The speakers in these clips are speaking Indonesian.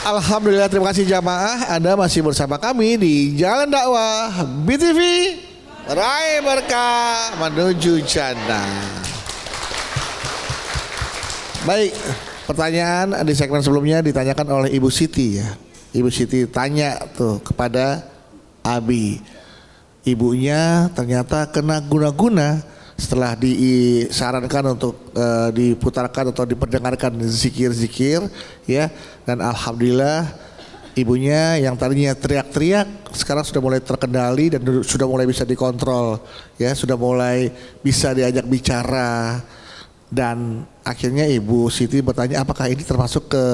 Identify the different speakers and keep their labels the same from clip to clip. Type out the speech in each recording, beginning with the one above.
Speaker 1: Alhamdulillah, terima kasih jamaah. Anda masih bersama kami di Jalan Dakwah BTV, Raih Berkah Menuju Jannah. Baik, pertanyaan di segmen sebelumnya ditanyakan oleh Ibu Siti ya. Ibu Siti tanya tuh kepada Abi. Ibunya ternyata kena guna-guna setelah disarankan untuk diputarkan atau diperdengarkan zikir-zikir ya, dan alhamdulillah ibunya yang tadinya teriak-teriak sekarang sudah mulai terkendali dan sudah mulai bisa dikontrol ya, sudah mulai bisa diajak bicara, dan akhirnya Ibu Siti bertanya apakah ini termasuk ke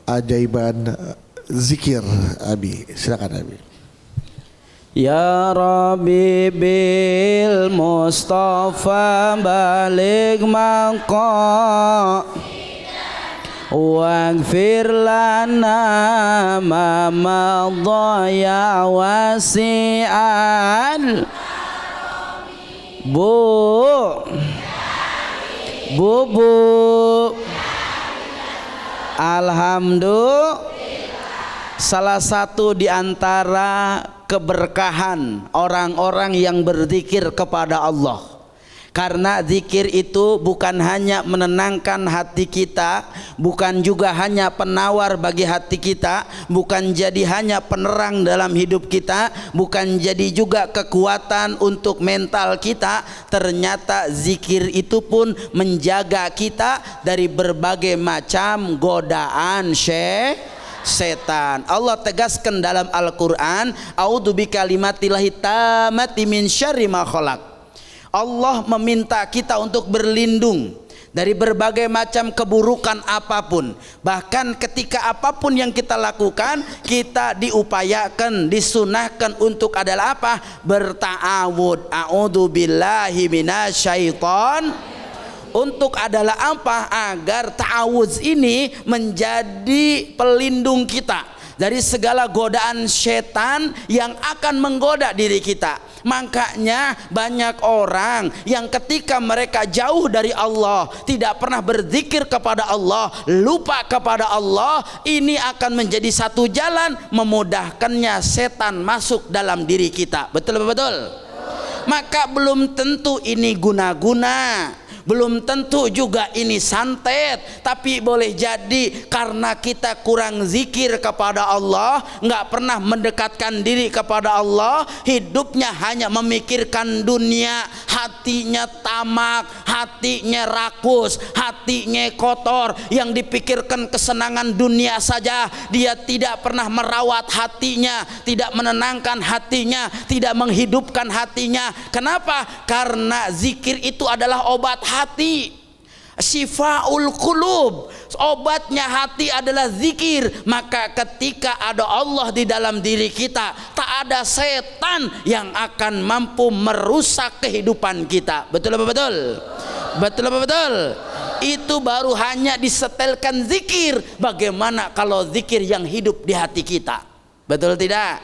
Speaker 1: ajaiban zikir. Abi, silakan Abi.
Speaker 2: Ya Rabbi bil Mustafa balik maqam waghfir lana ma madha ya wasi'al. Bu alhamdulillah, salah satu di antara keberkahan orang-orang yang berzikir kepada Allah. Karena zikir itu bukan hanya menenangkan hati kita, bukan juga hanya penawar bagi hati kita, bukan jadi hanya penerang dalam hidup kita, bukan jadi juga kekuatan untuk mental kita. Ternyata zikir itu pun menjaga kita dari berbagai macam godaan setan. Allah tegaskan dalam Al-Quran, a'udzu bikalimatillahi tammati min syarri ma khalaq. Allah meminta kita untuk berlindung dari berbagai macam keburukan apapun. Bahkan ketika apapun yang kita lakukan, kita diupayakan, disunahkan untuk adalah apa? Berta'awud. A'udzu billahi minasyaiton. Untuk adalah apa? Agar ta'awudz ini menjadi pelindung kita dari segala godaan setan yang akan menggoda diri kita. Makanya banyak orang yang ketika mereka jauh dari Allah, tidak pernah berzikir kepada Allah, lupa kepada Allah, ini akan menjadi satu jalan memudahkannya setan masuk dalam diri kita. Betul? Maka belum tentu ini guna-guna, belum tentu juga ini santet, tapi boleh jadi karena kita kurang zikir kepada Allah, nggak pernah mendekatkan diri kepada Allah, hidupnya hanya memikirkan dunia, hatinya tamak, hatinya rakus, hatinya kotor, yang dipikirkan kesenangan dunia saja. Dia tidak pernah merawat hatinya, tidak menenangkan hatinya, tidak menghidupkan hatinya. Kenapa? Karena zikir itu adalah obat hati, syifaul qulub. Obatnya hati adalah zikir. Maka ketika ada Allah di dalam diri kita, tak ada setan yang akan mampu merusak kehidupan kita. Betul apa betul? Betul apa betul? Itu baru hanya disetelkan zikir. Bagaimana kalau zikir yang hidup di hati kita? Betul tidak?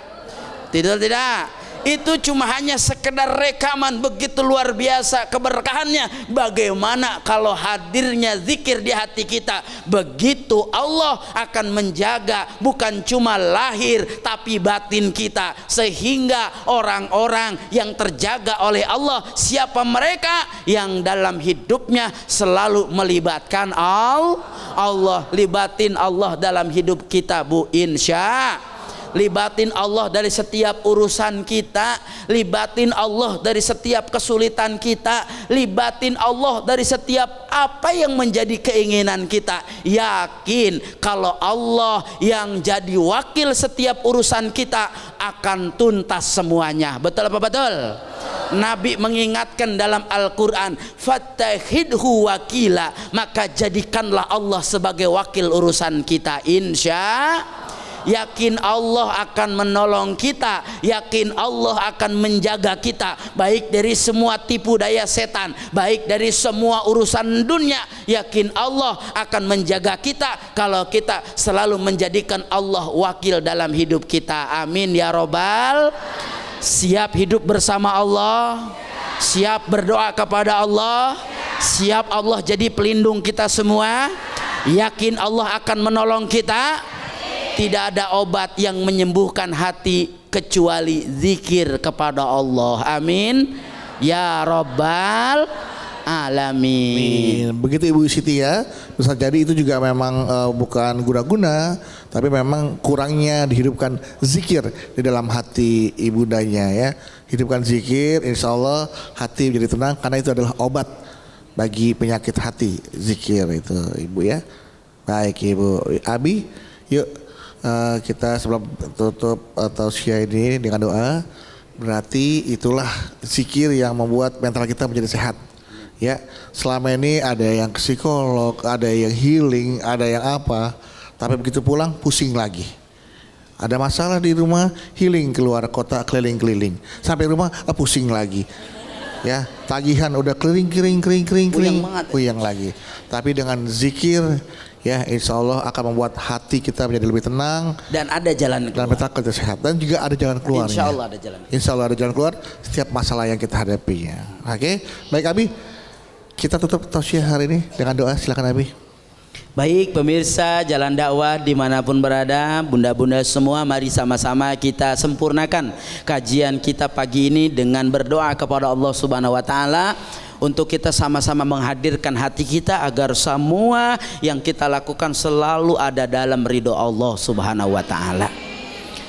Speaker 2: Betul tidak? Itu cuma hanya sekedar rekaman, begitu luar biasa keberkahannya. Bagaimana kalau hadirnya zikir di hati kita? Begitu Allah akan menjaga bukan cuma lahir tapi batin kita, sehingga orang-orang yang terjaga oleh Allah, siapa mereka? Yang dalam hidupnya selalu melibatkan Allah. Libatin Allah dalam hidup kita, Bu, insya. Libatin Allah dari setiap urusan kita, libatin Allah dari setiap kesulitan kita, libatin Allah dari setiap apa yang menjadi keinginan kita. Yakin kalau Allah yang jadi wakil setiap urusan kita akan tuntas semuanya. Betul apa betul? Nabi mengingatkan dalam Al-Quran, fattahidhu wakila, maka jadikanlah Allah sebagai wakil urusan kita. Insya yakin Allah akan menolong kita, yakin Allah akan menjaga kita, baik dari semua tipu daya setan, baik dari semua urusan dunia. Yakin Allah akan menjaga kita kalau kita selalu menjadikan Allah wakil dalam hidup kita. Amin ya robbal. Siap hidup bersama Allah, siap berdoa kepada Allah, siap Allah jadi pelindung kita semua, yakin Allah akan menolong kita. Tidak ada obat yang menyembuhkan hati kecuali zikir kepada Allah. Amin ya rabbal alamin.
Speaker 1: Begitu Ibu Siti ya. Bisa jadi itu juga memang bukan guna-guna, tapi memang kurangnya dihidupkan zikir di dalam hati ibundanya ya. Hidupkan zikir, insya Allah hati menjadi tenang, karena itu adalah obat bagi penyakit hati. Zikir itu Ibu ya. Baik Ibu Abi, yuk kita sebelum tutup tausiah ini dengan doa. Berarti itulah zikir yang membuat mental kita menjadi sehat. Ya, selama ini ada yang psikolog, ada yang healing, ada yang apa, tapi begitu pulang pusing lagi. Ada masalah di rumah, healing keluar kota, keliling-keliling. Sampai rumah pusing lagi. Ya, tagihan udah kering, puyeng lagi. Tapi dengan zikir, ya insya Allah akan membuat hati kita menjadi lebih tenang
Speaker 2: dan ada jalan keluar.
Speaker 1: Dan mental kita sehat, dan juga ada jalan keluar.
Speaker 2: Insya Allah ada jalan.
Speaker 1: Insya Allah ada jalan keluar setiap masalah yang kita hadapinya. Oke, baik Abi, kita tutup tausiah hari ini dengan doa. Silakan Abi.
Speaker 2: Baik pemirsa Jalan Dakwah dimanapun berada, bunda-bunda semua, mari sama-sama kita sempurnakan kajian kita pagi ini dengan berdoa kepada Allah Subhanahu wa Ta'ala, untuk kita sama-sama menghadirkan hati kita agar semua yang kita lakukan selalu ada dalam ridho Allah Subhanahu wa Ta'ala.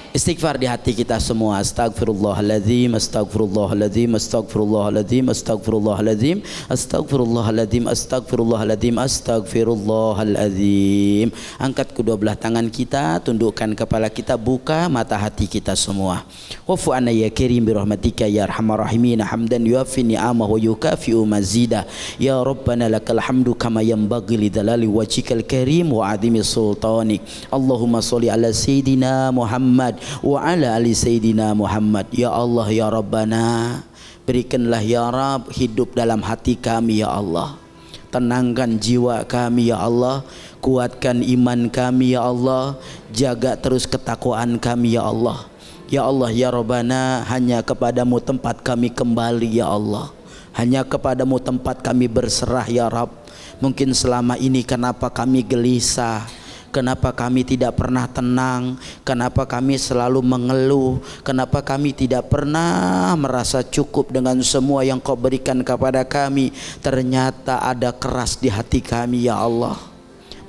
Speaker 2: Istighfar di hati kita semua. Astagfirullahaladzim, astagfirullahaladzim, astagfirullahaladzim, astagfirullahaladzim, astagfirullahaladzim, astagfirullahaladzim, astagfirullahaladzim. Angkat kedua belah tangan kita, tundukkan kepala kita, buka mata hati kita semua. Wafu anna ya karim birahmatika ya arhamar rahimin, hamdan yuafi ni'amahu yukafi'u mazida. Ya Rabbana lakal hamdu kama yanbaghi lidalali wajhikal karim wa adimi sultanik. Allahumma sholli ala sayyidina Muhammad wa ala ali sayyidina Muhammad. Ya Allah ya Rabbana, berikanlah ya Rabb hidup dalam hati kami ya Allah. Tenangkan jiwa kami ya Allah, kuatkan iman kami ya Allah, jaga terus ketakwaan kami ya Allah. Ya Allah ya Rabbana, hanya kepadamu tempat kami kembali ya Allah, hanya kepadamu tempat kami berserah ya Rabb. Mungkin selama ini kenapa kami gelisah, kenapa kami tidak pernah tenang, kenapa kami selalu mengeluh, kenapa kami tidak pernah merasa cukup dengan semua yang Kau berikan kepada kami. Ternyata ada keras di hati kami ya Allah.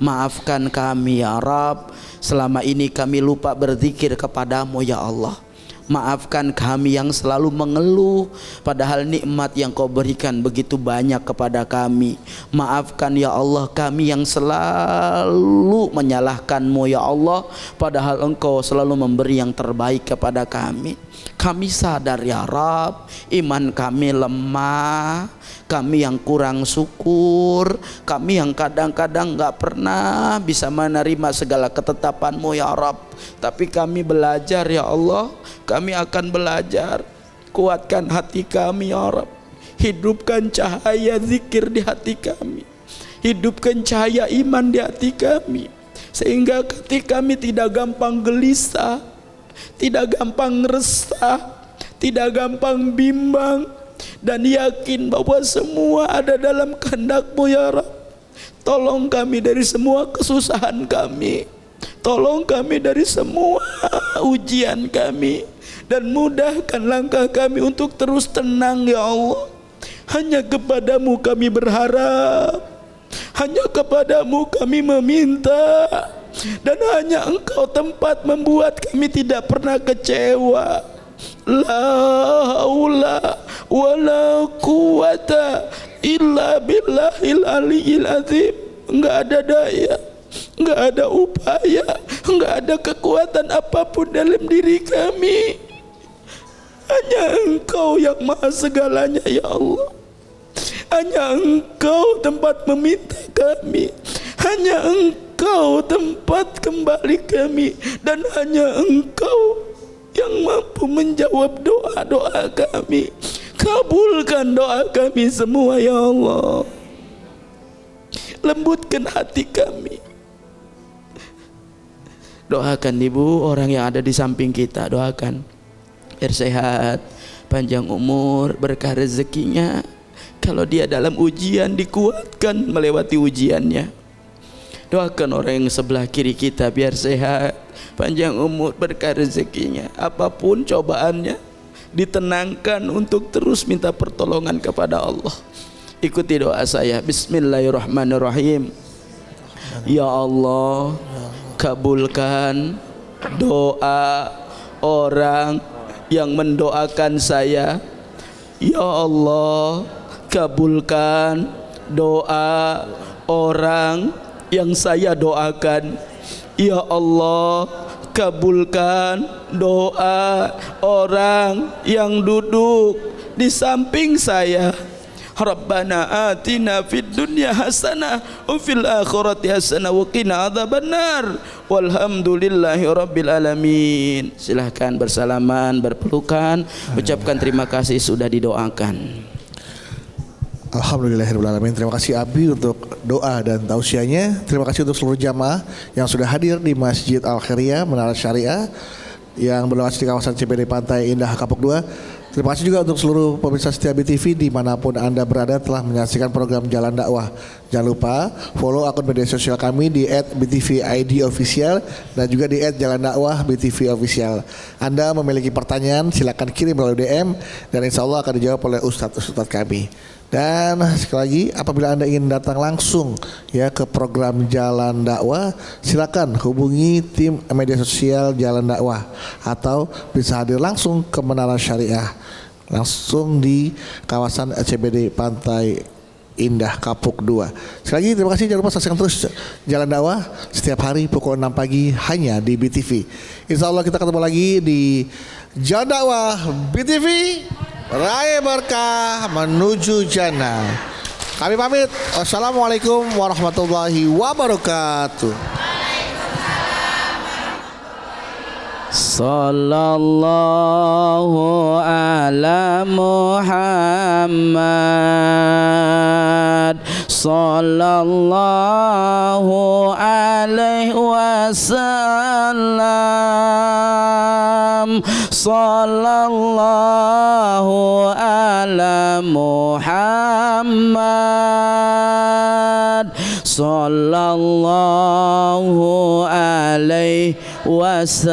Speaker 2: Maafkan kami ya Rabb, selama ini kami lupa berzikir kepadamu ya Allah. Maafkan kami yang selalu mengeluh, padahal nikmat yang Kau berikan begitu banyak kepada kami. Maafkan ya Allah kami yang selalu menyalahkan-Mu ya Allah, padahal Engkau selalu memberi yang terbaik kepada kami. Kami sadar ya Rabb, iman kami lemah, kami yang kurang syukur, kami yang kadang-kadang gak pernah bisa menerima segala ketetapan-Mu ya Rabb. Tapi kami belajar ya Allah, kami akan belajar. Kuatkan hati kami ya Rabb, hidupkan cahaya zikir di hati kami, hidupkan cahaya iman di hati kami, sehingga hati kami tidak gampang gelisah, tidak gampang resah, tidak gampang bimbang, dan yakin bahwa semua ada dalam kehendak-Mu ya Rabb. Tolong kami dari semua kesusahan kami, tolong kami dari semua ujian kami, dan mudahkan langkah kami untuk terus tenang ya Allah. Hanya kepadamu kami berharap, hanya kepadamu kami meminta, dan hanya Engkau tempat membuat kami tidak pernah kecewa. La haula wa la quwata illa billahil aliyyil azim. Enggak ada daya, enggak ada upaya, enggak ada kekuatan apapun dalam diri kami. Hanya Engkau yang maha segalanya ya Allah. Hanya Engkau tempat meminta kami, hanya Engkau tempat kembali kami, dan hanya Engkau yang mampu menjawab doa-doa kami. Kabulkan doa kami semua ya Allah. Lembutkan hati kami. Doakan ibu orang yang ada di samping kita, doakan biar sehat, panjang umur, berkah rezekinya. Kalau dia dalam ujian, dikuatkan melewati ujiannya. Doakan orang yang sebelah kiri kita biar sehat, panjang umur, berkah rezekinya. Apapun cobaannya, ditenangkan untuk terus minta pertolongan kepada Allah. Ikuti doa saya. Bismillahirrahmanirrahim. Ya Allah, kabulkan doa orang yang mendoakan saya. Ya Allah, kabulkan doa orang yang saya doakan. Ya Allah, kabulkan doa orang yang duduk di samping saya. Rabbana atina fid dunya hasanah wa fil akhirati hasanah wa qina adzabannar. Walhamdulillahi rabbil alamin. Silahkan bersalaman, berpelukan, ucapkan terima kasih sudah didoakan.
Speaker 1: Alhamdulillahirrahmanirrahim. Terima kasih Abi untuk doa dan tausiahnya. Terima kasih untuk seluruh jamaah yang sudah hadir di Masjid Al-Khairiyah Menara Syariah yang berlokasi di kawasan CBD Pantai Indah Kapuk 2. Terima kasih juga untuk seluruh pemirsa setia BTV dimanapun Anda berada telah menyaksikan program Jalan Dakwah. Jangan lupa follow akun media sosial kami di @btvID_official dan juga di @jalandakwah_btvofficial. Anda memiliki pertanyaan silakan kirim melalui DM dan insya Allah akan dijawab oleh ustadz kami. Dan sekali lagi apabila Anda ingin datang langsung ya ke program Jalan Dakwah, silakan hubungi tim media sosial Jalan Dakwah atau bisa hadir langsung ke Menara Syariah langsung di kawasan CBD Pantai Indah Kapuk 2. Sekali lagi terima kasih, jangan lupa saksikan terus Jalan Dakwah setiap hari pukul 6 pagi hanya di BTV. Insya Allah kita ketemu lagi di Jalan Dakwah BTV. Raih berkah menuju jannah. Kami pamit. Wassalamualaikum warahmatullahi wabarakatuh.
Speaker 2: Sallallahu ala Muhammad. Sallallahu alaihi wasallam. Sallallahu ala Muhammad. Sallallahu alaihi wasallam.